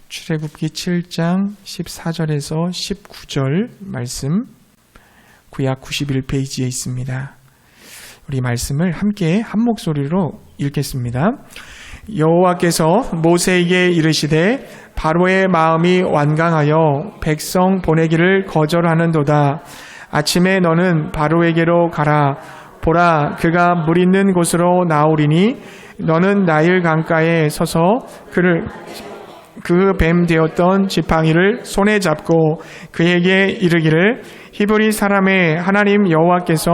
출애굽기 7장 14절에서 19절 말씀 구약 91페이지에 있습니다. 우리 말씀을 함께 한 목소리로 읽겠습니다. 여호와께서 모세에게 이르시되 바로의 마음이 완강하여 백성 보내기를 거절하는도다. 아침에 너는 바로에게로 가라. 보라, 그가 물 있는 곳으로 나오리니 너는 나일 강가에 서서 그 뱀 되었던 지팡이를 손에 잡고 그에게 이르기를 히브리 사람의 하나님 여호와께서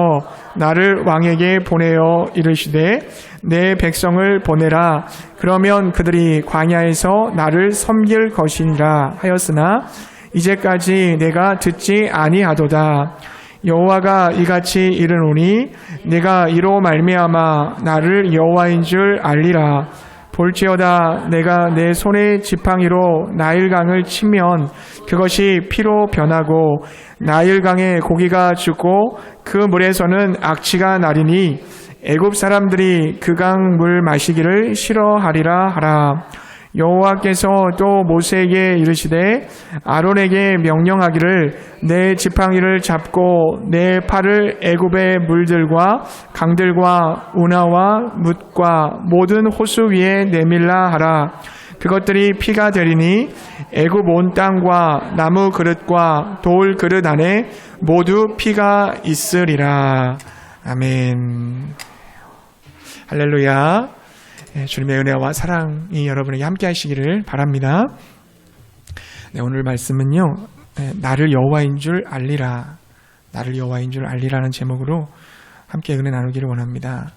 나를 왕에게 보내어 이르시되 내 백성을 보내라. 그러면 그들이 광야에서 나를 섬길 것이니라 하였으나 이제까지 내가 듣지 아니하도다. 여호와가 이같이 이르노니 내가 이로 말미암아 나를 여호와인 줄 알리라. 볼지어다 내가 내 손의 지팡이로 나일강을 치면 그것이 피로 변하고 나일강에 고기가 죽고 그 물에서는 악취가 나리니 애굽 사람들이 그 강 물 마시기를 싫어하리라 하라. 여호와께서 또 모세에게 이르시되 아론에게 명령하기를 내 지팡이를 잡고 내 팔을 애굽의 물들과 강들과 운하와 뭇과 모든 호수 위에 내밀라 하라. 그것들이 피가 되리니 애굽 온 땅과 나무 그릇과 돌 그릇 안에 모두 피가 있으리라. 아멘. 할렐루야. 주님의 은혜와 사랑이 여러분에게 함께 하시기를 바랍니다. 오늘 말씀은요, 나를 여호와인 줄 알리라. 나를 여호와인 줄 알리라는 제목으로 함께 은혜 나누기를 원합니다.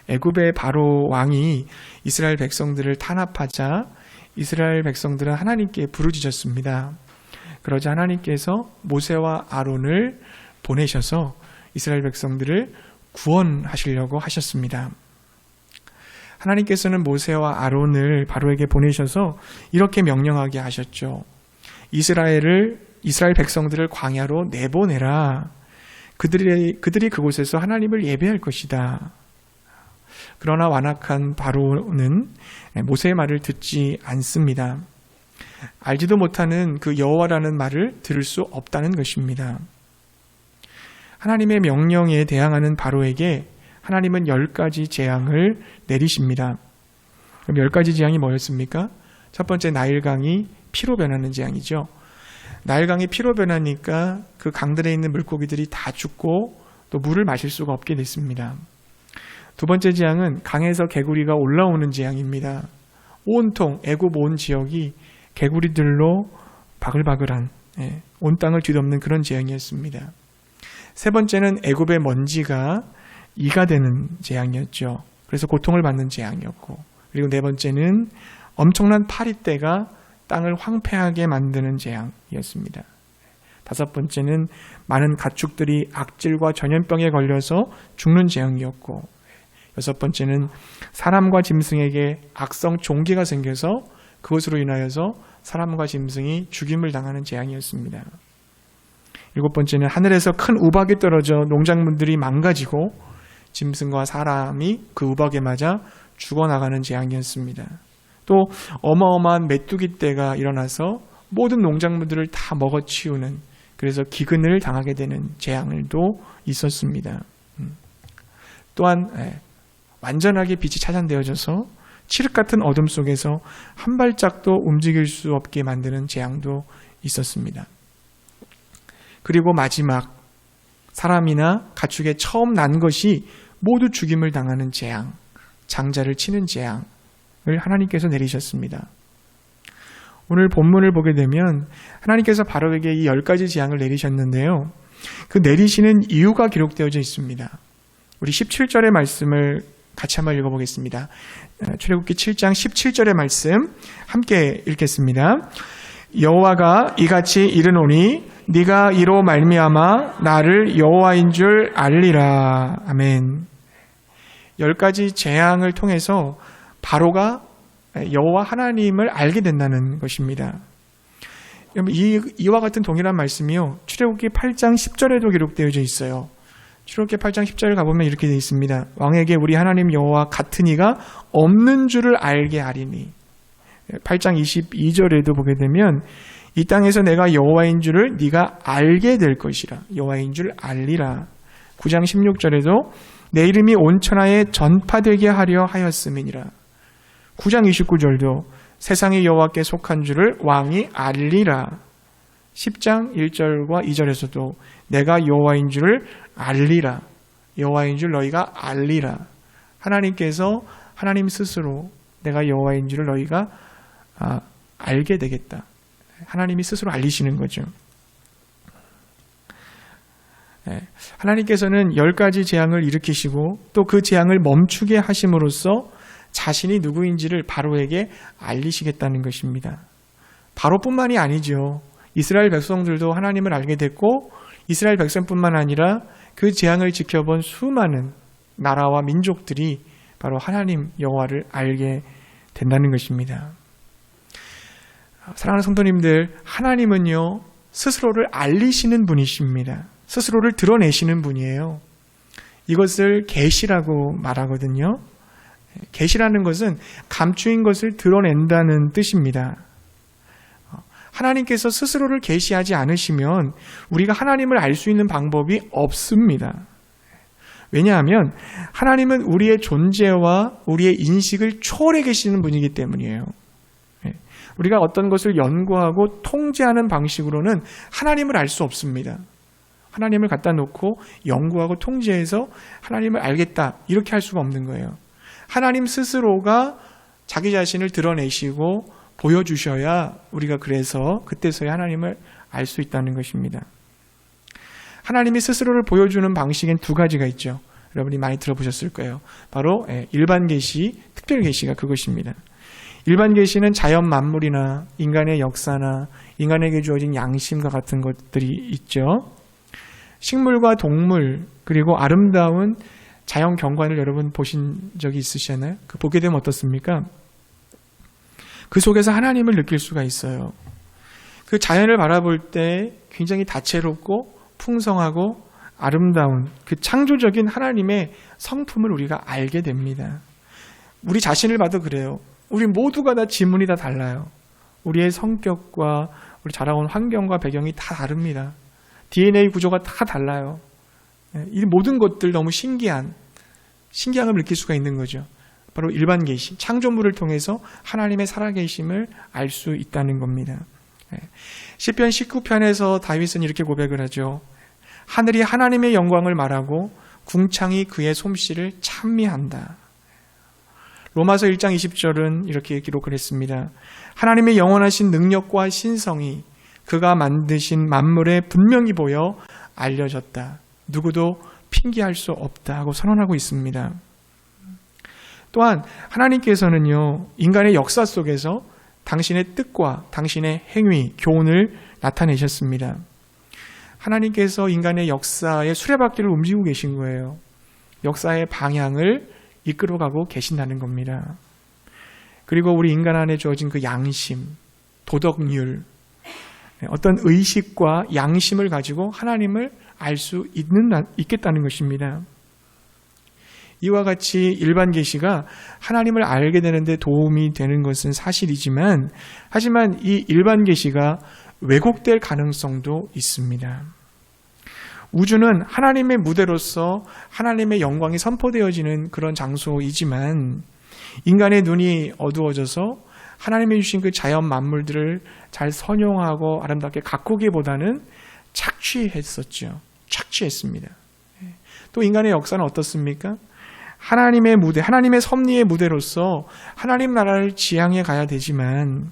애굽의 바로 왕이 이스라엘 백성들을 탄압하자 이스라엘 백성들은 하나님께 부르짖었습니다. 그러자 하나님께서 모세와 아론을 보내셔서 이스라엘 백성들을 구원하시려고 하셨습니다. 하나님께서는 모세와 아론을 바로에게 보내셔서 이렇게 명령하게 하셨죠. 이스라엘 백성들을 광야로 내보내라. 그들이 그곳에서 하나님을 예배할 것이다. 그러나 완악한 바로는 모세의 말을 듣지 않습니다. 알지도 못하는 그 여호와라는 말을 들을 수 없다는 것입니다. 하나님의 명령에 대항하는 바로에게 하나님은 10가지 재앙을 내리십니다. 그럼 10가지 재앙이 뭐였습니까? 첫 번째, 나일강이 피로 변하는 재앙이죠. 나일강이 피로 변하니까 그 강들에 있는 물고기들이 다 죽고 또 물을 마실 수가 없게 됐습니다. 두 번째 재앙은 강에서 개구리가 올라오는 재앙입니다. 온통 애굽 온 지역이 개구리들로 바글바글한 온 땅을 뒤덮는 그런 재앙이었습니다. 세 번째는 애굽의 먼지가 이가 되는 재앙이었죠. 그래서 고통을 받는 재앙이었고, 그리고 네 번째는 엄청난 파리떼가 땅을 황폐하게 만드는 재앙이었습니다. 다섯 번째는 많은 가축들이 악질과 전염병에 걸려서 죽는 재앙이었고, 여섯 번째는 사람과 짐승에게 악성 종기가 생겨서 그것으로 인하여서 사람과 짐승이 죽임을 당하는 재앙이었습니다. 일곱 번째는 하늘에서 큰 우박이 떨어져 농작물들이 망가지고 짐승과 사람이 그 우박에 맞아 죽어나가는 재앙이었습니다. 또 어마어마한 메뚜기 떼가 일어나서 모든 농작물들을 다 먹어치우는, 그래서 기근을 당하게 되는 재앙도 있었습니다. 또한 완전하게 빛이 차단되어져서 칠흑 같은 어둠 속에서 한 발짝도 움직일 수 없게 만드는 재앙도 있었습니다. 그리고 마지막, 사람이나 가축에 처음 난 것이 모두 죽임을 당하는 재앙, 장자를 치는 재앙을 하나님께서 내리셨습니다. 오늘 본문을 보게 되면 하나님께서 바로에게 이 10가지 재앙을 내리셨는데요. 그 내리시는 이유가 기록되어져 있습니다. 우리 17절의 말씀을 같이 한번 읽어보겠습니다. 출애굽기 7장 17절의 말씀 함께 읽겠습니다. 여호와가 이같이 이르노니 네가 이로 말미암아 나를 여호와인 줄 알리라. 아멘. 10가지 재앙을 통해서 바로가 여호와 하나님을 알게 된다는 것입니다. 이와 같은 동일한 말씀이요, 출애굽기 8장 10절에도 기록되어져 있어요. 출애굽기 8장 10절을 가보면 이렇게 되어 있습니다. 왕에게 우리 하나님 여호와 같은 이가 없는 줄을 알게 하리니. 8장 22절에도 보게 되면 이 땅에서 내가 여호와인 줄을 네가 알게 될 것이라. 여호와인 줄 알리라. 9장 16절에도 내 이름이 온 천하에 전파되게 하려 하였음이니라. 9장 29절도 세상의 여호와께 속한 줄을 왕이 알리라. 10장 1절과 2절에서도 내가 여호와인 줄을 알리라. 여호와인 줄 너희가 알리라. 하나님께서 하나님 스스로 내가 여호와인 줄을 너희가 알게 되겠다. 하나님이 스스로 알리시는 거죠. 하나님께서는 10가지 재앙을 일으키시고 또 그 재앙을 멈추게 하심으로써 자신이 누구인지를 바로에게 알리시겠다는 것입니다. 바로뿐만이 아니죠. 이스라엘 백성들도 하나님을 알게 됐고 이스라엘 백성뿐만 아니라 그 재앙을 지켜본 수많은 나라와 민족들이 바로 하나님 여호와를 알게 된다는 것입니다. 사랑하는 성도님들, 하나님은요 스스로를 알리시는 분이십니다. 스스로를 드러내시는 분이에요. 이것을 계시라고 말하거든요. 계시라는 것은 감추인 것을 드러낸다는 뜻입니다. 하나님께서 스스로를 계시하지 않으시면 우리가 하나님을 알 수 있는 방법이 없습니다. 왜냐하면 하나님은 우리의 존재와 우리의 인식을 초월해 계시는 분이기 때문이에요. 우리가 어떤 것을 연구하고 통제하는 방식으로는 하나님을 알 수 없습니다. 하나님을 갖다 놓고 연구하고 통제해서 하나님을 알겠다 이렇게 할 수가 없는 거예요. 하나님 스스로가 자기 자신을 드러내시고 보여주셔야 우리가 그래서 그때서야 하나님을 알 수 있다는 것입니다. 하나님이 스스로를 보여주는 방식엔 2가지가 있죠. 여러분이 많이 들어보셨을 거예요. 바로 일반 계시, 특별 계시가 그것입니다. 일반 계시는 자연 만물이나 인간의 역사나 인간에게 주어진 양심과 같은 것들이 있죠. 식물과 동물 그리고 아름다운 자연 경관을 여러분 보신 적이 있으시나요? 그 보게 되면 어떻습니까? 그 속에서 하나님을 느낄 수가 있어요. 그 자연을 바라볼 때 굉장히 다채롭고 풍성하고 아름다운 그 창조적인 하나님의 성품을 우리가 알게 됩니다. 우리 자신을 봐도 그래요. 우리 모두가 다 지문이 다 달라요. 우리의 성격과 우리 자라온 환경과 배경이 다 다릅니다. DNA 구조가 다 달라요. 이 모든 것들 너무 신기함을 느낄 수가 있는 거죠. 바로 일반 계시, 창조물을 통해서 하나님의 살아계심을 알 수 있다는 겁니다. 시편 19편에서 다윗은 이렇게 고백을 하죠. 하늘이 하나님의 영광을 말하고 궁창이 그의 솜씨를 찬미한다. 로마서 1장 20절은 이렇게 기록을 했습니다. 하나님의 영원하신 능력과 신성이 그가 만드신 만물에 분명히 보여 알려졌다. 누구도 핑계할 수 없다 하고 선언하고 있습니다. 또한 하나님께서는요, 인간의 역사 속에서 당신의 뜻과 당신의 행위, 교훈을 나타내셨습니다. 하나님께서 인간의 역사의 수레바퀴를 움직이고 계신 거예요. 역사의 방향을 이끌어가고 계신다는 겁니다. 그리고 우리 인간 안에 주어진 그 양심, 도덕률, 어떤 의식과 양심을 가지고 하나님을 알 수 있겠다는 것입니다. 이와 같이 일반 계시가 하나님을 알게 되는데 도움이 되는 것은 사실이지만 하지만 이 일반 계시가 왜곡될 가능성도 있습니다. 우주는 하나님의 무대로서 하나님의 영광이 선포되어지는 그런 장소이지만 인간의 눈이 어두워져서 하나님이 주신 그 자연 만물들을 잘 선용하고 아름답게 가꾸기보다는 착취했습니다. 또 인간의 역사는 어떻습니까? 하나님의 무대, 하나님의 섭리의 무대로서 하나님 나라를 지향해 가야 되지만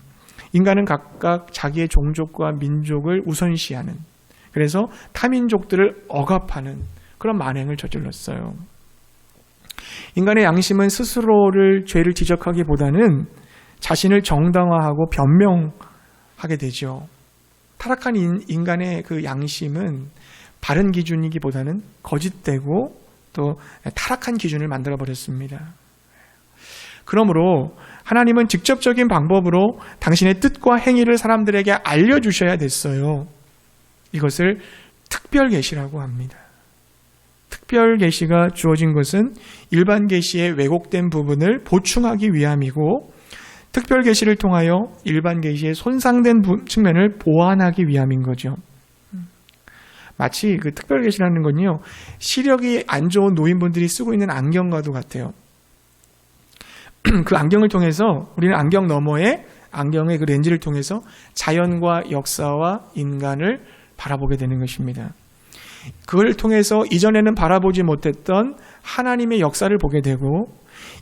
인간은 각각 자기의 종족과 민족을 우선시하는, 그래서 타민족들을 억압하는 그런 만행을 저질렀어요. 인간의 양심은 스스로를 죄를 지적하기보다는 자신을 정당화하고 변명하게 되죠. 타락한 인간의 그 양심은 바른 기준이기보다는 거짓되고 또 타락한 기준을 만들어버렸습니다. 그러므로 하나님은 직접적인 방법으로 당신의 뜻과 행위를 사람들에게 알려주셔야 됐어요. 이것을 특별 계시라고 합니다. 특별 계시가 주어진 것은 일반 계시의 왜곡된 부분을 보충하기 위함이고 특별 계시를 통하여 일반 계시의 손상된 측면을 보완하기 위함인 거죠. 마치 그 특별 계시라는 건요, 시력이 안 좋은 노인분들이 쓰고 있는 안경과도 같아요. 그 안경을 통해서 우리는 안경 너머에 안경의 그 렌즈를 통해서 자연과 역사와 인간을 바라보게 되는 것입니다. 그걸 통해서 이전에는 바라보지 못했던 하나님의 역사를 보게 되고,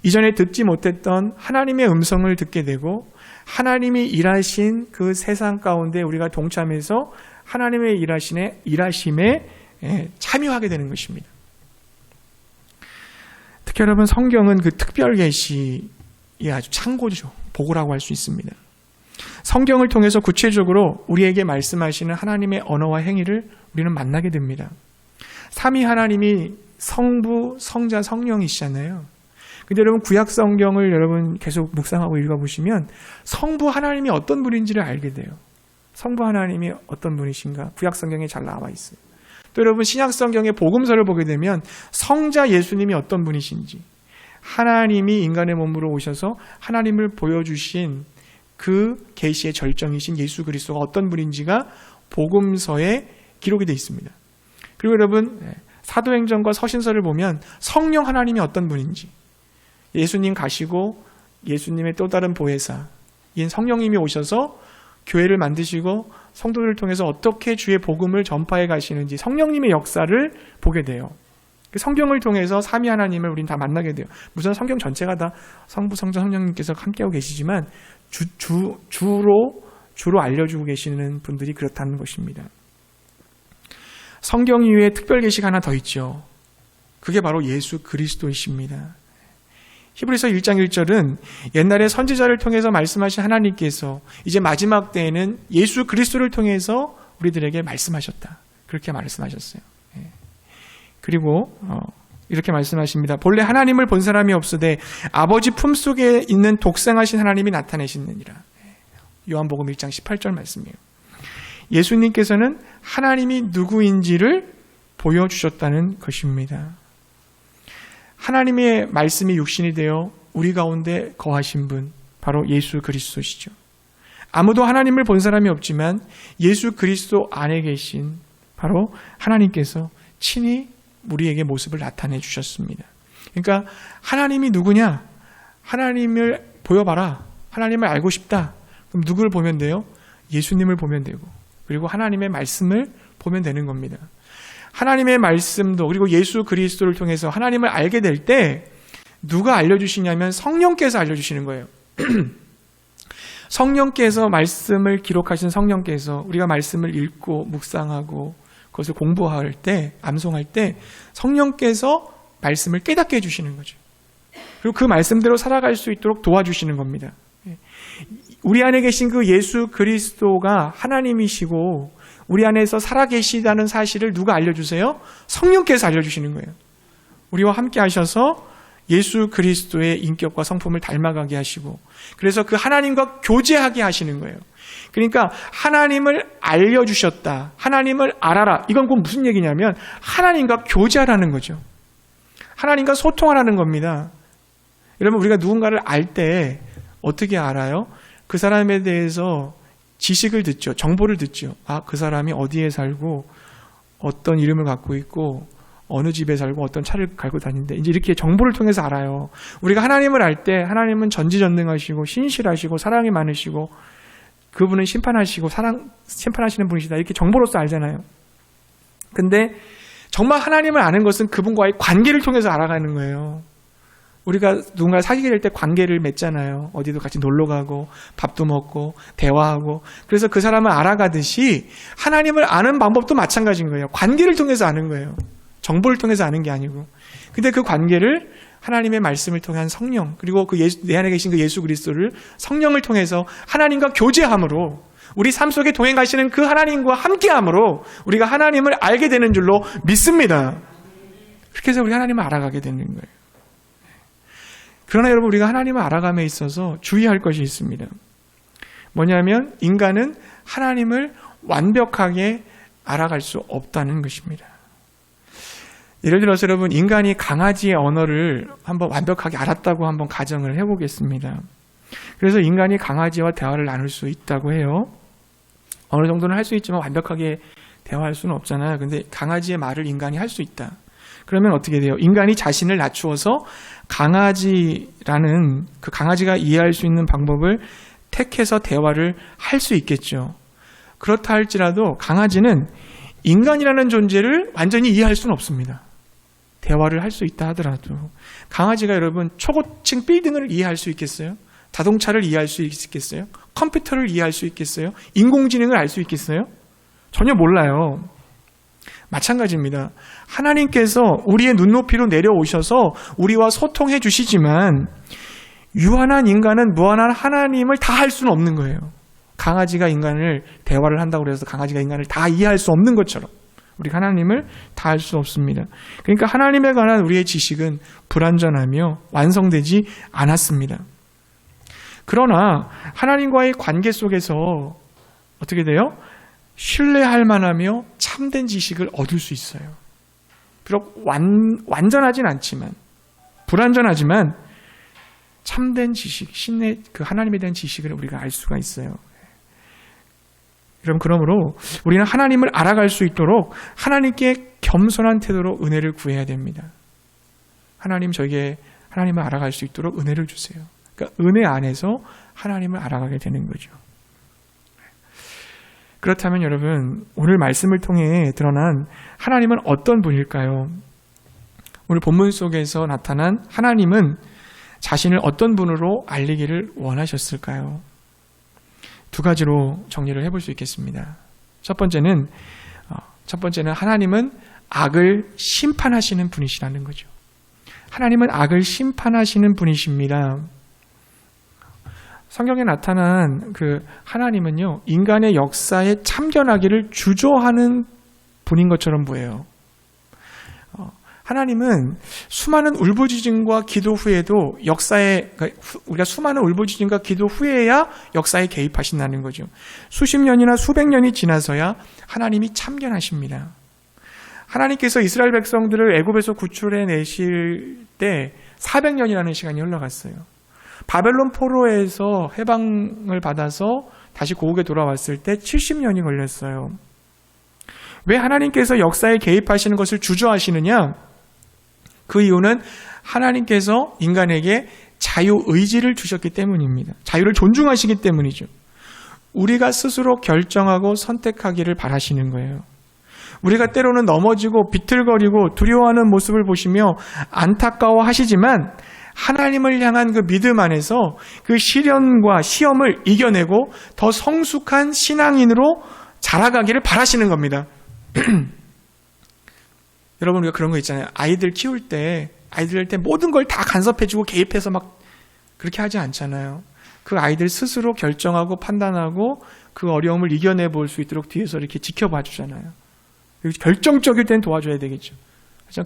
이전에 듣지 못했던 하나님의 음성을 듣게 되고, 하나님이 일하신 그 세상 가운데 우리가 동참해서 하나님의 일하심에 참여하게 되는 것입니다. 특히 여러분, 성경은 그 특별 계시의 아주 창고죠. 보고라고 할 수 있습니다. 성경을 통해서 구체적으로 우리에게 말씀하시는 하나님의 언어와 행위를 우리는 만나게 됩니다. 삼위 하나님이 성부, 성자, 성령이시잖아요. 근데 여러분, 구약 성경을 여러분 계속 묵상하고 읽어보시면 성부 하나님이 어떤 분인지를 알게 돼요. 성부 하나님이 어떤 분이신가? 구약 성경에 잘 나와 있어요. 또 여러분, 신약 성경의 복음서를 보게 되면 성자 예수님이 어떤 분이신지, 하나님이 인간의 몸으로 오셔서 하나님을 보여주신 그 계시의 절정이신 예수 그리스도가 어떤 분인지가 복음서에 기록이 되어 있습니다. 그리고 여러분, 사도행전과 서신서를 보면 성령 하나님이 어떤 분인지, 예수님 가시고 예수님의 또 다른 보혜사 인 성령님이 오셔서 교회를 만드시고 성도들을 통해서 어떻게 주의 복음을 전파해 가시는지 성령님의 역사를 보게 돼요. 성경을 통해서 삼위 하나님을 우리는 다 만나게 돼요. 물론 성경 전체가 다 성부, 성자, 성령님께서 함께하고 계시지만 주로 알려주고 계시는 분들이 그렇다는 것입니다. 성경 이외에 특별 계시가 하나 더 있죠. 그게 바로 예수 그리스도이십니다. 히브리서 1장 1절은 옛날에 선지자를 통해서 말씀하신 하나님께서 이제 마지막 때에는 예수 그리스도를 통해서 우리들에게 말씀하셨다. 그렇게 말씀하셨어요. 그리고 이렇게 말씀하십니다. 본래 하나님을 본 사람이 없으되 아버지 품속에 있는 독생하신 하나님이 나타내시느니라. 요한복음 1장 18절 말씀이에요. 예수님께서는 하나님이 누구인지를 보여주셨다는 것입니다. 하나님의 말씀이 육신이 되어 우리 가운데 거하신 분, 바로 예수 그리스도시죠. 아무도 하나님을 본 사람이 없지만 예수 그리스도 안에 계신 바로 하나님께서 친히 우리에게 모습을 나타내 주셨습니다. 그러니까 하나님이 누구냐? 하나님을 보여봐라. 하나님을 알고 싶다. 그럼 누구를 보면 돼요? 예수님을 보면 되고, 그리고 하나님의 말씀을 보면 되는 겁니다. 하나님의 말씀도, 그리고 예수 그리스도를 통해서 하나님을 알게 될 때 누가 알려주시냐면 성령께서 알려주시는 거예요. 성령께서, 말씀을 기록하신 성령께서 우리가 말씀을 읽고 묵상하고 그것을 공부할 때, 암송할 때 성령께서 말씀을 깨닫게 해주시는 거죠. 그리고 그 말씀대로 살아갈 수 있도록 도와주시는 겁니다. 우리 안에 계신 그 예수 그리스도가 하나님이시고 우리 안에서 살아계시다는 사실을 누가 알려주세요? 성령께서 알려주시는 거예요. 우리와 함께 하셔서 예수 그리스도의 인격과 성품을 닮아가게 하시고, 그래서 그 하나님과 교제하게 하시는 거예요. 그러니까 하나님을 알려주셨다, 하나님을 알아라, 이건 꼭 무슨 얘기냐면 하나님과 교제하라는 거죠. 하나님과 소통하라는 겁니다. 여러분, 우리가 누군가를 알 때 어떻게 알아요? 그 사람에 대해서 지식을 듣죠. 정보를 듣죠. 아, 그 사람이 어디에 살고 어떤 이름을 갖고 있고 어느 집에 살고 어떤 차를 갈고 다니는데, 이제 이렇게 정보를 통해서 알아요. 우리가 하나님을 알 때 하나님은 전지전능하시고 신실하시고 사랑이 많으시고 그분은 심판하시고 심판하시는 분이시다, 이렇게 정보로서 알잖아요. 근데 정말 하나님을 아는 것은 그분과의 관계를 통해서 알아가는 거예요. 우리가 누군가 사귀게 될 때 관계를 맺잖아요. 어디도 같이 놀러 가고 밥도 먹고 대화하고. 그래서 그 사람을 알아가듯이 하나님을 아는 방법도 마찬가지인 거예요. 관계를 통해서 아는 거예요. 정보를 통해서 아는 게 아니고. 근데 그 관계를 하나님의 말씀을 통한 성령, 그리고 그 내 안에 계신 그 예수 그리스도를 성령을 통해서 하나님과 교제함으로, 우리 삶 속에 동행하시는 그 하나님과 함께함으로 우리가 하나님을 알게 되는 줄로 믿습니다. 그렇게 해서 우리 하나님을 알아가게 되는 거예요. 그러나 여러분, 우리가 하나님을 알아감에 있어서 주의할 것이 있습니다. 뭐냐면 인간은 하나님을 완벽하게 알아갈 수 없다는 것입니다. 예를 들어서 여러분, 인간이 강아지의 언어를 한번 완벽하게 알았다고 한번 가정을 해보겠습니다. 그래서 인간이 강아지와 대화를 나눌 수 있다고 해요. 어느 정도는 할 수 있지만 완벽하게 대화할 수는 없잖아요. 근데 강아지의 말을 인간이 할 수 있다. 그러면 어떻게 돼요? 인간이 자신을 낮추어서 강아지라는 그 강아지가 이해할 수 있는 방법을 택해서 대화를 할 수 있겠죠. 그렇다 할지라도 강아지는 인간이라는 존재를 완전히 이해할 수는 없습니다. 대화를 할 수 있다 하더라도. 강아지가 여러분 초고층 빌딩을 이해할 수 있겠어요? 자동차를 이해할 수 있겠어요? 컴퓨터를 이해할 수 있겠어요? 인공지능을 알 수 있겠어요? 전혀 몰라요. 마찬가지입니다. 하나님께서 우리의 눈높이로 내려오셔서 우리와 소통해 주시지만 유한한 인간은 무한한 하나님을 다 할 수는 없는 거예요. 강아지가 인간을 대화를 한다고 해서 강아지가 인간을 다 이해할 수 없는 것처럼 우리가 하나님을 다 할 수 없습니다. 그러니까 하나님에 관한 우리의 지식은 불완전하며 완성되지 않았습니다. 그러나 하나님과의 관계 속에서 어떻게 돼요? 신뢰할 만하며 참된 지식을 얻을 수 있어요. 비록 완전하진 않지만 불완전하지만 참된 지식, 신의 그 하나님에 대한 지식을 우리가 알 수가 있어요. 그러므로 우리는 하나님을 알아갈 수 있도록 하나님께 겸손한 태도로 은혜를 구해야 됩니다. 하나님 저에게 하나님을 알아갈 수 있도록 은혜를 주세요. 그러니까 은혜 안에서 하나님을 알아가게 되는 거죠. 그렇다면 여러분 오늘 말씀을 통해 드러난 하나님은 어떤 분일까요? 오늘 본문 속에서 나타난 하나님은 자신을 어떤 분으로 알리기를 원하셨을까요? 두 가지로 정리를 해볼 수 있겠습니다. 첫 번째는 하나님은 악을 심판하시는 분이시라는 거죠. 하나님은 악을 심판하시는 분이십니다. 성경에 나타난 그 하나님은요, 인간의 역사에 참견하기를 주저하는 분인 것처럼 보여요. 하나님은 수많은 울부짖음과 기도 후에도 역사에, 우리가 수많은 울부짖음과 기도 후에야 역사에 개입하신다는 거죠. 수십 년이나 수백 년이 지나서야 하나님이 참견하십니다. 하나님께서 이스라엘 백성들을 애굽에서 구출해 내실 때 400년이라는 시간이 흘러갔어요. 바벨론 포로에서 해방을 받아서 다시 고국에 돌아왔을 때 70년이 걸렸어요. 왜 하나님께서 역사에 개입하시는 것을 주저하시느냐? 그 이유는 하나님께서 인간에게 자유의지를 주셨기 때문입니다. 자유를 존중하시기 때문이죠. 우리가 스스로 결정하고 선택하기를 바라시는 거예요. 우리가 때로는 넘어지고 비틀거리고 두려워하는 모습을 보시며 안타까워하시지만 하나님을 향한 그 믿음 안에서 그 시련과 시험을 이겨내고 더 성숙한 신앙인으로 자라가기를 바라시는 겁니다. 여러분 우리가 그런 거 있잖아요. 아이들 키울 때 모든 걸 다 간섭해주고 개입해서 막 그렇게 하지 않잖아요. 그 아이들 스스로 결정하고 판단하고 그 어려움을 이겨내 볼 수 있도록 뒤에서 이렇게 지켜봐 주잖아요. 결정적일 땐 도와줘야 되겠죠.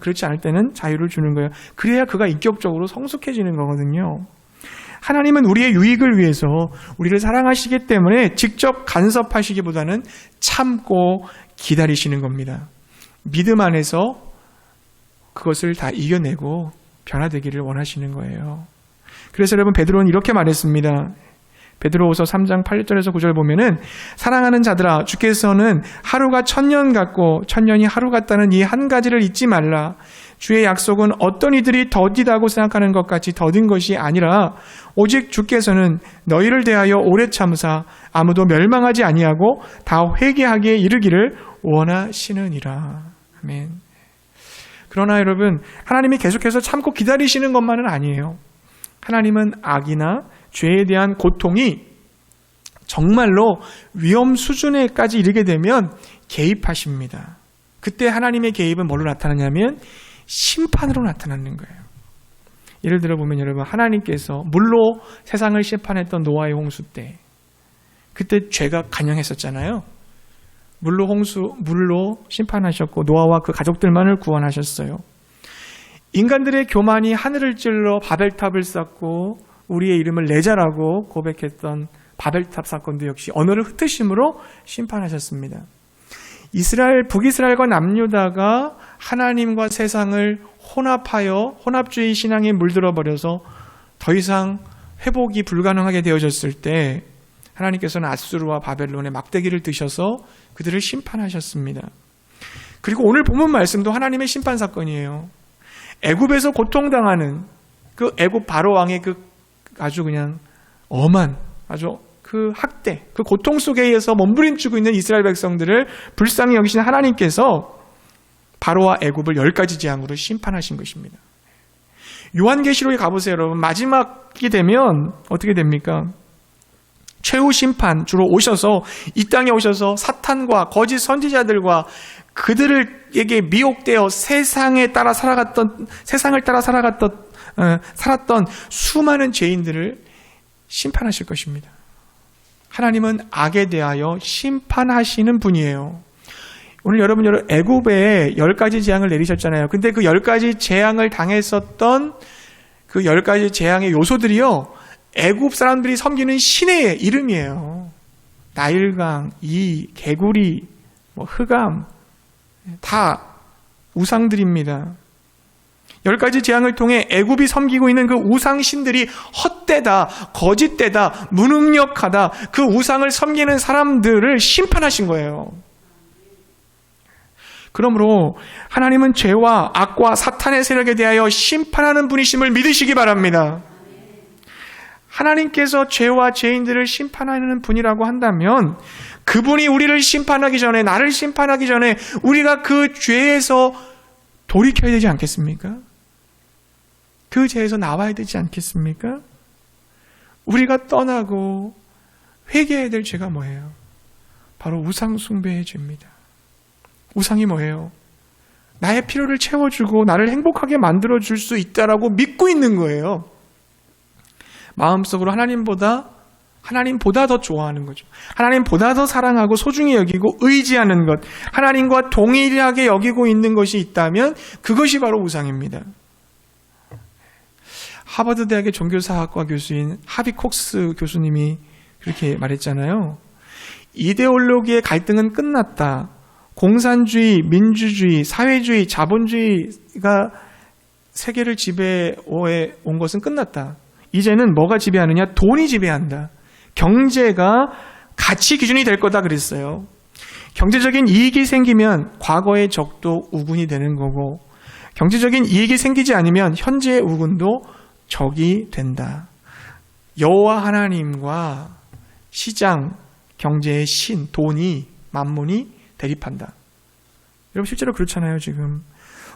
그렇지 않을 때는 자유를 주는 거예요. 그래야 그가 인격적으로 성숙해지는 거거든요. 하나님은 우리의 유익을 위해서 우리를 사랑하시기 때문에 직접 간섭하시기보다는 참고 기다리시는 겁니다. 믿음 안에서 그것을 다 이겨내고 변화되기를 원하시는 거예요. 그래서 여러분 베드로는 이렇게 말했습니다. 베드로후서 3장 8절에서 9절 보면은 사랑하는 자들아 주께서는 하루가 1000년 같고 1000년이 하루 같다는 이 한 가지를 잊지 말라. 주의 약속은 어떤 이들이 더디다고 생각하는 것 같이 더딘 것이 아니라 오직 주께서는 너희를 대하여 오래 참으사 아무도 멸망하지 아니하고 다 회개하기에 이르기를 원하시느니라. 아멘. 그러나 여러분 하나님이 계속해서 참고 기다리시는 것만은 아니에요. 하나님은 악이나 죄에 대한 고통이 정말로 위험 수준에까지 이르게 되면 개입하십니다. 그때 하나님의 개입은 뭘로 나타나냐면 심판으로 나타나는 거예요. 예를 들어 보면 여러분 하나님께서 물로 세상을 심판했던 노아의 홍수 때 그때 죄가 간영했었잖아요. 물로 심판하셨고 노아와 그 가족들만을 구원하셨어요. 인간들의 교만이 하늘을 찔러 바벨탑을 쌓고 우리의 이름을 내자라고 고백했던 바벨탑 사건도 역시 언어를 흩으심으로 심판하셨습니다. 북이스라엘과 남유다가 하나님과 세상을 혼합주의 신앙에 물들어 버려서 더 이상 회복이 불가능하게 되어졌을 때 하나님께서는 아수르와 바벨론의 막대기를 드셔서 그들을 심판하셨습니다. 그리고 오늘 본문 말씀도 하나님의 심판 사건이에요. 애굽에서 고통당하는 그 애굽 바로 왕의 그 아주 그냥 엄한 아주 그 학대, 그 고통 속에 의해서 몸부림치고 있는 이스라엘 백성들을 불쌍히 여기신 하나님께서 바로와 애굽을 10가지 재앙으로 심판하신 것입니다. 요한계시록에 가보세요, 여러분. 마지막이 되면 어떻게 됩니까? 최후 심판 주로 오셔서 이 땅에 오셔서 사탄과 거짓 선지자들과 그들에게 미혹되어 세상을 따라 살았던 수많은 죄인들을 심판하실 것입니다. 하나님은 악에 대하여 심판하시는 분이에요. 오늘 여러분 애굽에 10가지 재앙을 내리셨잖아요. 근데 그 10가지 재앙을 당했었던 그 10가지 재앙의 요소들이요, 애굽 사람들이 섬기는 신의 이름이에요. 나일강, 개구리, 흑암, 다 우상들입니다. 10가지 재앙을 통해 애굽이 섬기고 있는 그 우상신들이 헛되다, 거짓되다, 무능력하다, 그 우상을 섬기는 사람들을 심판하신 거예요. 그러므로 하나님은 죄와 악과 사탄의 세력에 대하여 심판하는 분이심을 믿으시기 바랍니다. 하나님께서 죄와 죄인들을 심판하는 분이라고 한다면 그분이 우리를 심판하기 전에, 나를 심판하기 전에 우리가 그 죄에서 돌이켜야 되지 않겠습니까? 그 죄에서 나와야 되지 않겠습니까? 우리가 떠나고 회개해야 될 죄가 뭐예요? 바로 우상 숭배의 죄입니다. 우상이 뭐예요? 나의 필요를 채워주고 나를 행복하게 만들어줄 수 있다라고 믿고 있는 거예요. 마음속으로 하나님보다 더 좋아하는 거죠. 하나님보다 더 사랑하고 소중히 여기고 의지하는 것, 하나님과 동일하게 여기고 있는 것이 있다면 그것이 바로 우상입니다. 하버드 대학의 종교사학과 교수인 하비 콕스 교수님이 그렇게 말했잖아요. 이데올로기의 갈등은 끝났다. 공산주의, 민주주의, 사회주의, 자본주의가 세계를 지배해 온 것은 끝났다. 이제는 뭐가 지배하느냐? 돈이 지배한다. 경제가 가치 기준이 될 거다 그랬어요. 경제적인 이익이 생기면 과거의 적도 우군이 되는 거고, 경제적인 이익이 생기지 않으면 현재의 우군도 적이 된다. 여호와 하나님과 시장, 경제의 신, 돈이, 만문이 대립한다. 여러분 실제로 그렇잖아요. 지금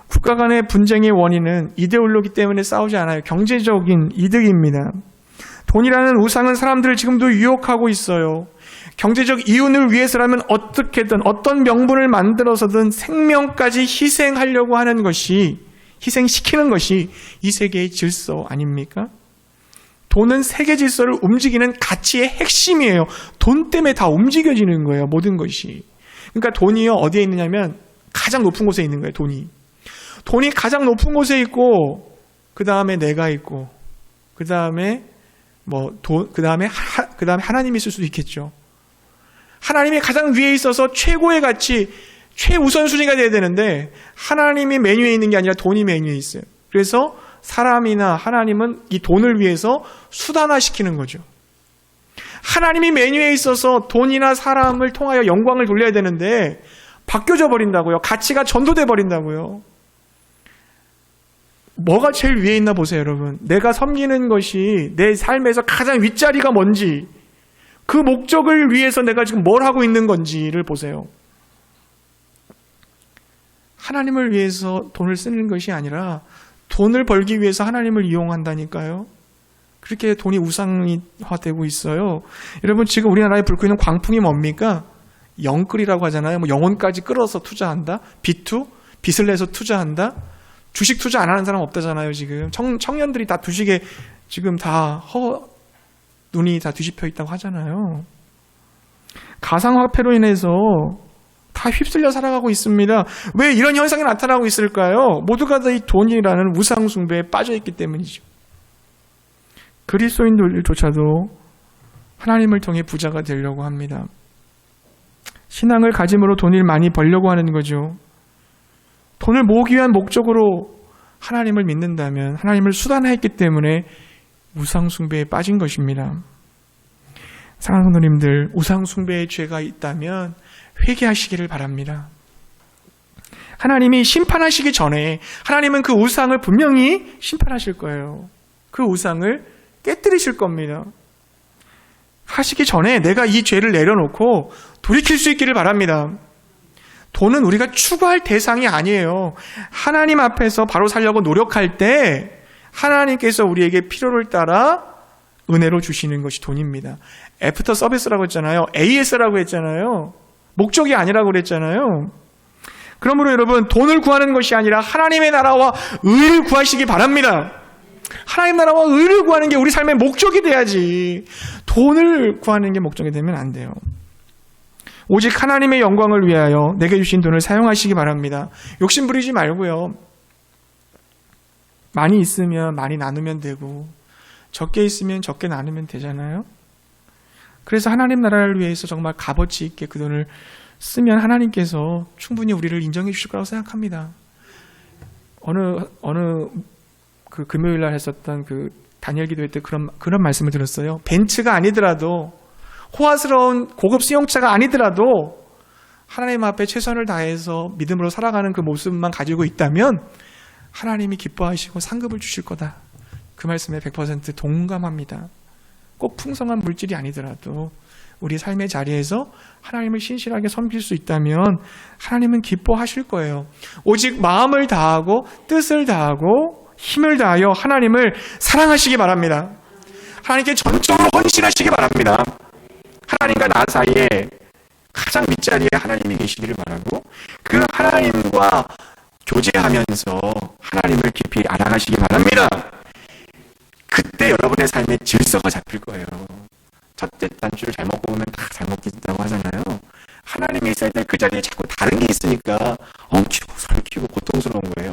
국가 간의 분쟁의 원인은 이데올로기 때문에 싸우지 않아요. 경제적인 이득입니다. 돈이라는 우상은 사람들을 지금도 유혹하고 있어요. 경제적 이윤을 위해서라면 어떻게든 어떤 명분을 만들어서든 생명까지 희생하려고 하는 것이, 희생시키는 것이 이 세계의 질서 아닙니까? 돈은 세계 질서를 움직이는 가치의 핵심이에요. 돈 때문에 다 움직여지는 거예요. 모든 것이. 그러니까 돈이요, 어디에 있느냐면 가장 높은 곳에 있는 거예요. 돈이 가장 높은 곳에 있고, 그 다음에 내가 있고, 그 다음에 하나님이 있을 수도 있겠죠. 하나님이 가장 위에 있어서 최고의 가치, 최우선순위가 돼야 되는데 하나님이 메뉴에 있는 게 아니라 돈이 메뉴에 있어요. 그래서 사람이나 하나님은 이 돈을 위해서 수단화시키는 거죠. 하나님이 메뉴에 있어서 돈이나 사람을 통하여 영광을 돌려야 되는데 바뀌어져 버린다고요. 가치가 전도돼 버린다고요. 뭐가 제일 위에 있나 보세요, 여러분. 내가 섬기는 것이 내 삶에서 가장 윗자리가 뭔지, 그 목적을 위해서 내가 지금 뭘 하고 있는 건지를 보세요. 하나님을 위해서 돈을 쓰는 것이 아니라 돈을 벌기 위해서 하나님을 이용한다니까요. 그렇게 돈이 우상화되고 있어요. 여러분 지금 우리나라에 불고 있는 광풍이 뭡니까? 영끌이라고 하잖아요. 영혼까지 끌어서 투자한다. 빚을 내서 투자한다. 주식 투자 안 하는 사람 없다잖아요. 지금 청년들이 다 주식에 지금 다 눈이 다 뒤집혀 있다고 하잖아요. 가상화폐로 인해서 다 휩쓸려 살아가고 있습니다. 왜 이런 현상이 나타나고 있을까요? 모두가 다 이 돈이라는 우상 숭배에 빠져 있기 때문이죠. 그리스도인들조차도 하나님을 통해 부자가 되려고 합니다. 신앙을 가짐으로 돈을 많이 벌려고 하는 거죠. 돈을 모으기 위한 목적으로 하나님을 믿는다면, 하나님을 수단화했기 때문에 우상숭배에 빠진 것입니다. 사랑하는 성도님들, 우상숭배의 죄가 있다면 회개하시기를 바랍니다. 하나님이 심판하시기 전에 하나님은 그 우상을 분명히 심판하실 거예요. 그 우상을 깨뜨리실 겁니다. 하시기 전에 내가 이 죄를 내려놓고 돌이킬 수 있기를 바랍니다. 돈은 우리가 추구할 대상이 아니에요. 하나님 앞에서 바로 살려고 노력할 때 하나님께서 우리에게 필요를 따라 은혜로 주시는 것이 돈입니다. 애프터 서비스라고 했잖아요. AS라고 했잖아요. 목적이 아니라고 그랬잖아요. 그러므로 여러분, 돈을 구하는 것이 아니라 하나님의 나라와 의를 구하시기 바랍니다. 하나님 나라와 의를 구하는 게 우리 삶의 목적이 돼야지, 돈을 구하는 게 목적이 되면 안 돼요. 오직 하나님의 영광을 위하여 내게 주신 돈을 사용하시기 바랍니다. 욕심 부리지 말고요. 많이 있으면 많이 나누면 되고, 적게 있으면 적게 나누면 되잖아요. 그래서 하나님 나라를 위해서 정말 값어치 있게 그 돈을 쓰면 하나님께서 충분히 우리를 인정해 주실 거라고 생각합니다. 어느 그 금요일 날 했었던 그 다니엘 기도회 때 그런 말씀을 들었어요. 벤츠가 아니더라도, 호화스러운 고급 승용차가 아니더라도 하나님 앞에 최선을 다해서 믿음으로 살아가는 그 모습만 가지고 있다면 하나님이 기뻐하시고 상급을 주실 거다. 그 말씀에 100% 동감합니다. 꼭 풍성한 물질이 아니더라도 우리 삶의 자리에서 하나님을 신실하게 섬길 수 있다면 하나님은 기뻐하실 거예요. 오직 마음을 다하고 뜻을 다하고 힘을 다하여 하나님을 사랑하시기 바랍니다. 하나님께 전적으로 헌신하시기 바랍니다. 하나님과 나 사이에 가장 윗자리에 하나님이 계시기를 바라고, 그 하나님과 교제하면서 하나님을 깊이 알아가시기 바랍니다. 그때 여러분의 삶에 질서가 잡힐 거예요. 첫째 단추를 잘못 보면 다 잘못 끼진다고 하잖아요. 하나님이 있을 때 그 자리에 자꾸 다른 게 있으니까 엉키고 설키고 고통스러운 거예요.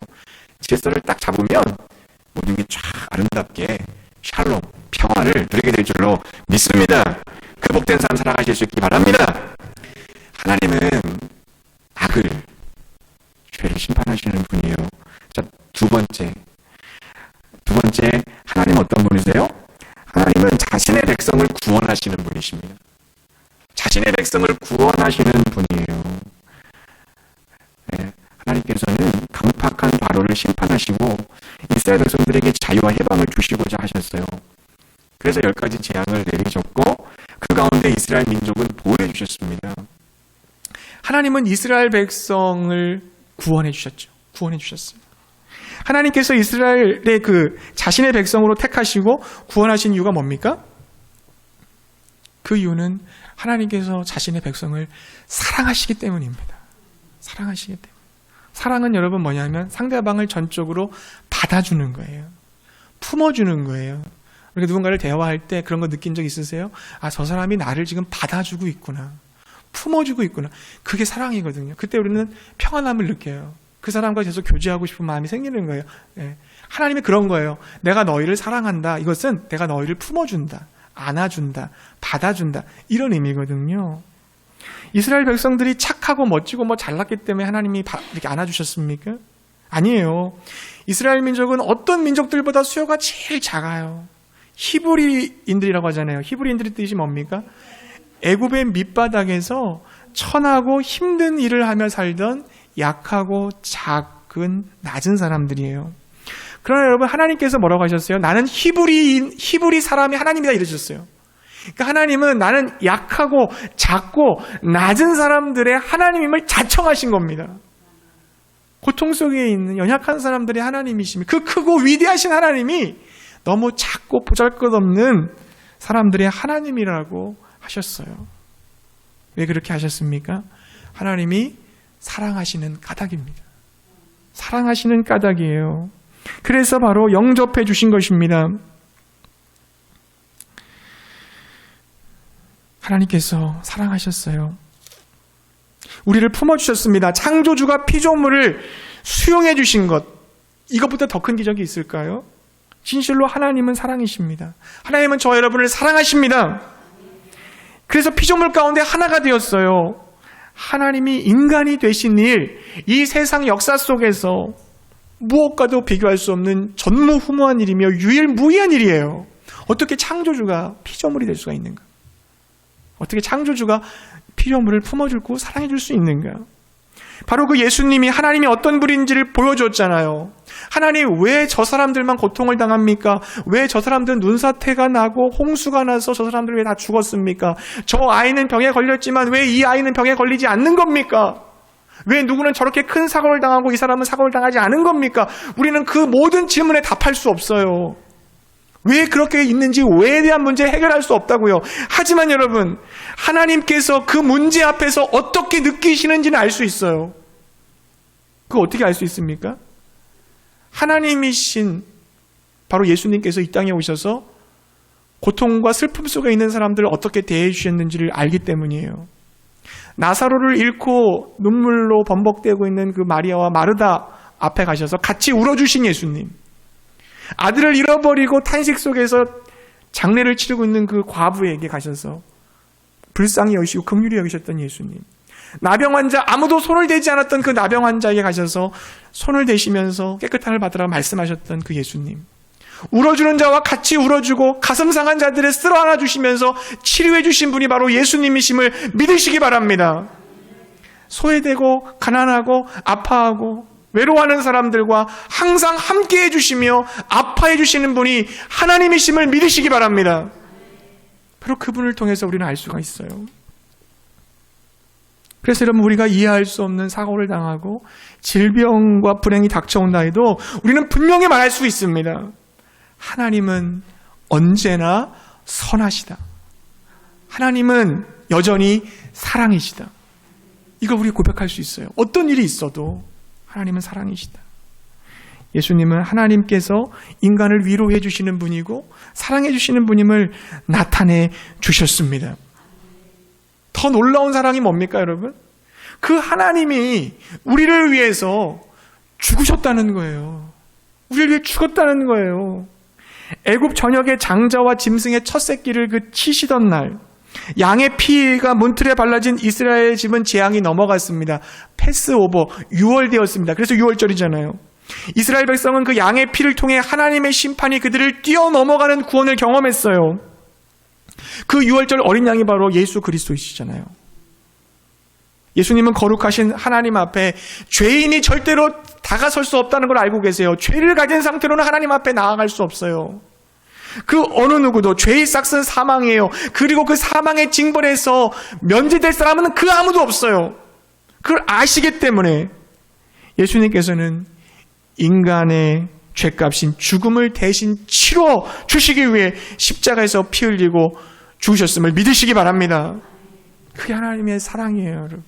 질서를 딱 잡으면 모든 게 쫙 아름답게 샬롬, 평화를 누리게 될 줄로 믿습니다. 그 복된 삶 살아가실 수 있기 바랍니다. 하나님은 악을, 죄를 심판하시는 분이에요. 자, 두 번째, 하나님 어떤 분이세요? 하나님은 자신의 백성을 구원하시는 분이십니다. 자신의 백성을 구원하시는 분이에요. 네, 하나님께서는 강팍한 바로를 심판하시고 이스라엘 백성들에게 자유와 해방을 주시고자 하셨어요. 그래서 10가지 재앙을 내리셨고 그 가운데 이스라엘 민족은 보호해 주셨습니다. 하나님은 이스라엘 백성을 구원해 주셨죠. 구원해 주셨어요. 하나님께서 이스라엘의 그 자신의 백성으로 택하시고 구원하신 이유가 뭡니까? 그 이유는 하나님께서 자신의 백성을 사랑하시기 때문입니다. 사랑하시기 때문에. 사랑은 여러분 뭐냐면 상대방을 전적으로 받아주는 거예요. 품어주는 거예요. 우리가 누군가를 대화할 때 그런 거 느낀 적 있으세요? 아, 저 사람이 나를 지금 받아주고 있구나. 품어주고 있구나. 그게 사랑이거든요. 그때 우리는 평안함을 느껴요. 그 사람과 계속 교제하고 싶은 마음이 생기는 거예요. 네. 하나님이 그런 거예요. 내가 너희를 사랑한다. 이것은 내가 너희를 품어준다. 안아준다. 받아준다. 이런 의미거든요. 이스라엘 백성들이 착하고 멋지고 잘났기 때문에 하나님이 이렇게 안아주셨습니까? 아니에요. 이스라엘 민족은 어떤 민족들보다 수요가 제일 작아요. 히브리인들이라고 하잖아요. 히브리인들의 뜻이 뭡니까? 애굽의 밑바닥에서 천하고 힘든 일을 하며 살던 약하고 작은 낮은 사람들이에요. 그러나 여러분, 하나님께서 뭐라고 하셨어요? 나는 히브리 사람이 하나님이다 이러셨어요. 그러니까 하나님은 나는 약하고 작고 낮은 사람들의 하나님임을 자청하신 겁니다. 고통 속에 있는 연약한 사람들의 하나님이시며 그 크고 위대하신 하나님이 너무 작고 보잘것없는 사람들의 하나님이라고 하셨어요. 왜 그렇게 하셨습니까? 하나님이 사랑하시는 까닭입니다. 사랑하시는 까닭이에요. 그래서 바로 영접해 주신 것입니다. 하나님께서 사랑하셨어요. 우리를 품어주셨습니다. 창조주가 피조물을 수용해 주신 것, 이것보다 더 큰 기적이 있을까요? 진실로 하나님은 사랑이십니다. 하나님은 저 여러분을 사랑하십니다. 그래서 피조물 가운데 하나가 되었어요. 하나님이 인간이 되신 일, 이 세상 역사 속에서 무엇과도 비교할 수 없는 전무후무한 일이며 유일무이한 일이에요. 어떻게 창조주가 피조물이 될 수가 있는가? 어떻게 창조주가 피조물을 품어주고 사랑해줄 수 있는가? 바로 그 예수님이 하나님이 어떤 분인지를 보여줬잖아요. 하나님, 왜 저 사람들만 고통을 당합니까? 왜 저 사람들은 눈사태가 나고 홍수가 나서 저 사람들 왜 다 죽었습니까? 저 아이는 병에 걸렸지만 왜 이 아이는 병에 걸리지 않는 겁니까? 왜 누구는 저렇게 큰 사고를 당하고 이 사람은 사고를 당하지 않은 겁니까? 우리는 그 모든 질문에 답할 수 없어요. 왜 그렇게 있는지, 왜에 대한 문제 해결할 수 없다고요. 하지만 여러분, 하나님께서 그 문제 앞에서 어떻게 느끼시는지는 알 수 있어요. 그거 어떻게 알 수 있습니까? 하나님이신 바로 예수님께서 이 땅에 오셔서 고통과 슬픔 속에 있는 사람들을 어떻게 대해 주셨는지를 알기 때문이에요. 나사로를 잃고 눈물로 범벅대고 있는 그 마리아와 마르다 앞에 가셔서 같이 울어주신 예수님, 아들을 잃어버리고 탄식 속에서 장례를 치르고 있는 그 과부에게 가셔서 불쌍히 여기시고 긍휼히 여기셨던 예수님, 나병 환자, 아무도 손을 대지 않았던 그 나병 환자에게 가셔서 손을 대시면서 깨끗함을 받으라 말씀하셨던 그 예수님, 울어주는 자와 같이 울어주고 가슴 상한 자들을 쓸어안아 주시면서 치료해 주신 분이 바로 예수님이심을 믿으시기 바랍니다. 소외되고 가난하고 아파하고 외로워하는 사람들과 항상 함께 해주시며 아파해 주시는 분이 하나님이심을 믿으시기 바랍니다. 바로 그분을 통해서 우리는 알 수가 있어요. 그래서 여러분, 우리가 이해할 수 없는 사고를 당하고 질병과 불행이 닥쳐온다 해도 우리는 분명히 말할 수 있습니다. 하나님은 언제나 선하시다. 하나님은 여전히 사랑이시다. 이걸 우리 고백할 수 있어요. 어떤 일이 있어도 하나님은 사랑이시다. 예수님은 하나님께서 인간을 위로해 주시는 분이고 사랑해 주시는 분임을 나타내 주셨습니다. 더 놀라운 사랑이 뭡니까, 여러분? 그 하나님이 우리를 위해서 죽으셨다는 거예요. 우리를 위해 죽었다는 거예요. 애굽 전역의 장자와 짐승의 첫 새끼를 그 치시던 날, 양의 피가 문틀에 발라진 이스라엘 집은 재앙이 넘어갔습니다. 패스오버, 유월되었습니다. 그래서 유월절이잖아요. 이스라엘 백성은 그 양의 피를 통해 하나님의 심판이 그들을 뛰어넘어가는 구원을 경험했어요. 그 유월절 어린 양이 바로 예수 그리스도이시잖아요. 예수님은 거룩하신 하나님 앞에 죄인이 절대로 다가설 수 없다는 걸 알고 계세요. 죄를 가진 상태로는 하나님 앞에 나아갈 수 없어요. 그 어느 누구도 죄의 싹은 사망이에요. 그리고 그 사망의 징벌에서 면제될 사람은 그 아무도 없어요. 그걸 아시기 때문에 예수님께서는 인간의 죄값인 죽음을 대신 치러 주시기 위해 십자가에서 피 흘리고 죽으셨음을 믿으시기 바랍니다. 그게 하나님의 사랑이에요, 여러분.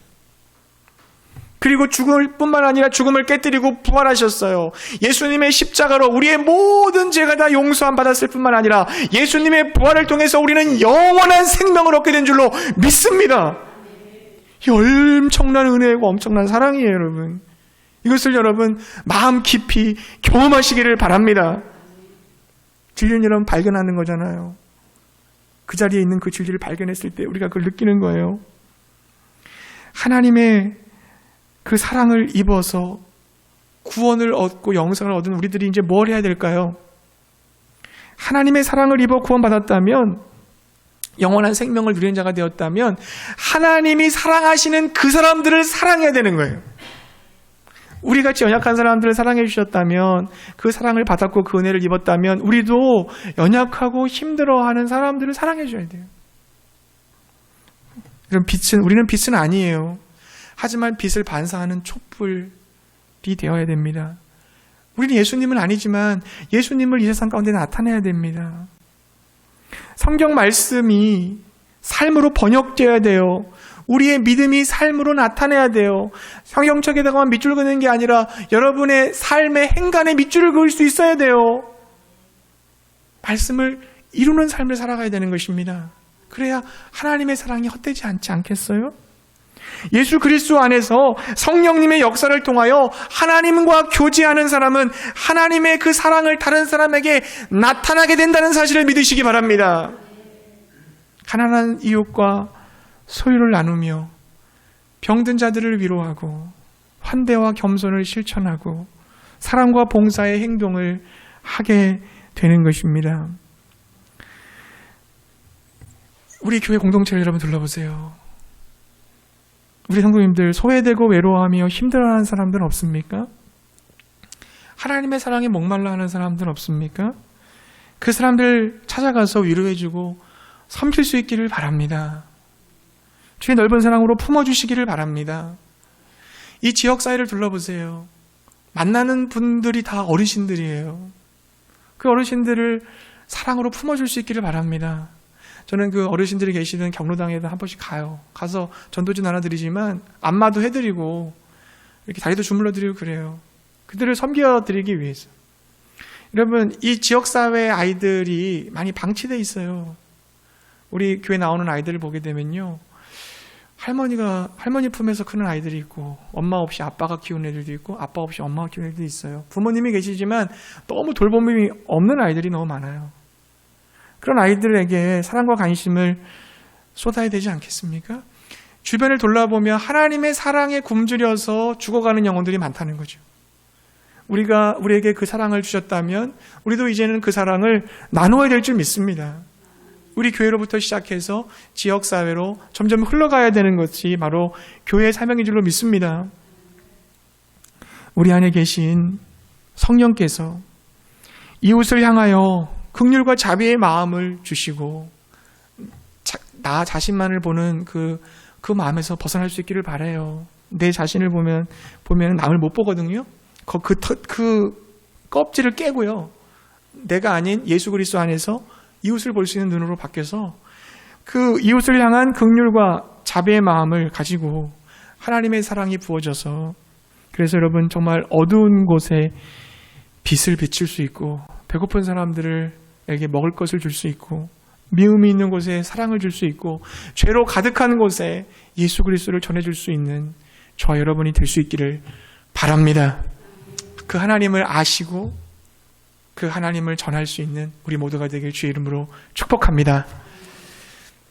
그리고 죽을 뿐만 아니라 죽음을 깨뜨리고 부활하셨어요. 예수님의 십자가로 우리의 모든 죄가 다 용서함 받았을 뿐만 아니라 예수님의 부활을 통해서 우리는 영원한 생명을 얻게 된 줄로 믿습니다. 이 엄청난 은혜고 엄청난 사랑이에요, 여러분. 이것을 여러분 마음 깊이 경험하시기를 바랍니다. 진리는 여러분 발견하는 거잖아요. 그 자리에 있는 그 진리를 발견했을 때 우리가 그걸 느끼는 거예요. 하나님의 그 사랑을 입어서 구원을 얻고 영생을 얻은 우리들이 이제 뭘 해야 될까요? 하나님의 사랑을 입어 구원받았다면, 영원한 생명을 누리는 자가 되었다면 하나님이 사랑하시는 그 사람들을 사랑해야 되는 거예요. 우리같이 연약한 사람들을 사랑해 주셨다면, 그 사랑을 받았고 그 은혜를 입었다면 우리도 연약하고 힘들어하는 사람들을 사랑해 줘야 돼요. 우리는 빛은 아니에요. 하지만 빛을 반사하는 촛불이 되어야 됩니다. 우리는 예수님은 아니지만 예수님을 이 세상 가운데 나타내야 됩니다. 성경 말씀이 삶으로 번역되어야 돼요. 우리의 믿음이 삶으로 나타내야 돼요. 성경책에다가만 밑줄 그는 게 아니라 여러분의 삶의 행간에 밑줄을 그을 수 있어야 돼요. 말씀을 이루는 삶을 살아가야 되는 것입니다. 그래야 하나님의 사랑이 헛되지 않지 않겠어요? 예수 그리스도 안에서 성령님의 역사를 통하여 하나님과 교제하는 사람은 하나님의 그 사랑을 다른 사람에게 나타나게 된다는 사실을 믿으시기 바랍니다. 가난한 이웃과 소유를 나누며 병든 자들을 위로하고 환대와 겸손을 실천하고 사랑과 봉사의 행동을 하게 되는 것입니다. 우리 교회 공동체를 여러분 둘러보세요. 우리 성도님들 소외되고 외로워하며 힘들어하는 사람들 없습니까? 하나님의 사랑에 목말라 하는 사람들 없습니까? 그 사람들 찾아가서 위로해주고 섬길 수 있기를 바랍니다. 주의 넓은 사랑으로 품어주시기를 바랍니다. 이 지역사회를 둘러보세요. 만나는 분들이 다 어르신들이에요. 그 어르신들을 사랑으로 품어줄 수 있기를 바랍니다. 저는 그 어르신들이 계시는 경로당에도 한 번씩 가요. 가서 전도지 나눠드리지만 안마도 해드리고 이렇게 다리도 주물러드리고 그래요. 그들을 섬겨드리기 위해서. 여러분, 이 지역사회 아이들이 많이 방치되어 있어요. 우리 교회 나오는 아이들을 보게 되면요, 할머니 품에서 크는 아이들이 있고, 엄마 없이 아빠가 키우는 애들도 있고, 아빠 없이 엄마가 키우는 애들도 있어요. 부모님이 계시지만 너무 돌봄이 없는 아이들이 너무 많아요. 그런 아이들에게 사랑과 관심을 쏟아야 되지 않겠습니까? 주변을 돌아보며 하나님의 사랑에 굶주려서 죽어가는 영혼들이 많다는 거죠. 우리에게 그 사랑을 주셨다면 우리도 이제는 그 사랑을 나누어야 될 줄 믿습니다. 우리 교회로부터 시작해서 지역사회로 점점 흘러가야 되는 것이 바로 교회의 사명인 줄로 믿습니다. 우리 안에 계신 성령께서 이웃을 향하여 긍휼과 자비의 마음을 주시고 나 자신만을 보는 그 마음에서 벗어날 수 있기를 바라요. 내 자신을 보면 남을 못 보거든요. 그 껍질을 깨고요, 내가 아닌 예수 그리스도 안에서 이웃을 볼 수 있는 눈으로 바뀌어서 그 이웃을 향한 긍휼과 자비의 마음을 가지고 하나님의 사랑이 부어져서, 그래서 여러분 정말 어두운 곳에 빛을 비출 수 있고, 배고픈 사람들에게 먹을 것을 줄 수 있고, 미움이 있는 곳에 사랑을 줄 수 있고, 죄로 가득한 곳에 예수 그리스도를 전해줄 수 있는 저와 여러분이 될 수 있기를 바랍니다. 그 하나님을 아시고 그 하나님을 전할 수 있는 우리 모두가 되길 주의 이름으로 축복합니다.